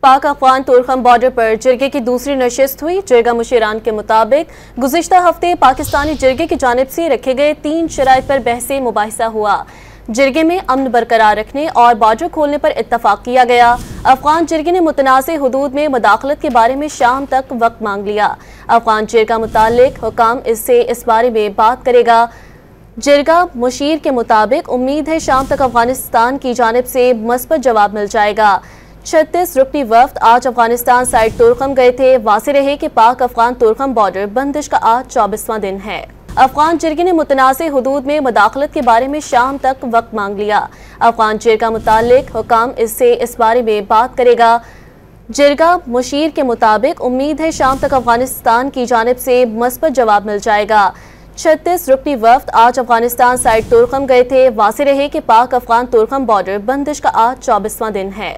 पाक अफगान तुर्खम बॉर्डर पर जिरगे की दूसरी नशिस्त हुई। जिरगा मुशीरान के मुताबिक गुज़िश्ता हफ्ते पाकिस्तानी जिरगे की जानिब से रखे गए 3 शराइत पर बहसे मुबाहिसा हुआ। जिरगे में अमन बरकरार रखने और बॉर्डर खोलने पर इत्तफाक किया गया। अफगान जिरगे ने मुतनाज़ हुदूद में मुदाखलत के बारे में शाम तक वक्त मांग लिया। अफगान जिरगा मुतालिक हुकाम इससे इस बारे में बात करेगा। जिरगा मुशीर के मुताबिक उम्मीद है शाम तक अफगानिस्तान की जानिब से मस्बत जवाब मिल जाएगा। 36 रुकनी वफ्द आज अफगानिस्तान साइड तुर्खम गए थे। वाज़ेह रहे कि पाक अफगान तुर्खम बॉर्डर बंदिश का आज 24वां दिन है। अफगान जिरगे ने मुतनाज़ हुदूद में मुदाखलत के बारे में शाम तक वक्त मांग लिया। अफगान जिरगा मुतालिक हुकाम इससे इस बारे में बात करेगा। जिरगा मुशीर के मुताबिक उम्मीद है शाम तक अफगानिस्तान की जानिब से मस्बत जवाब मिल जाएगा। 36 रुकनी वफ्द आज अफगानिस्तान साइड तुर्खम गए थे। वाज़ेह रहे कि पाक अफगान तुर्खम बॉर्डर बंदिश का आज 24वां दिन है।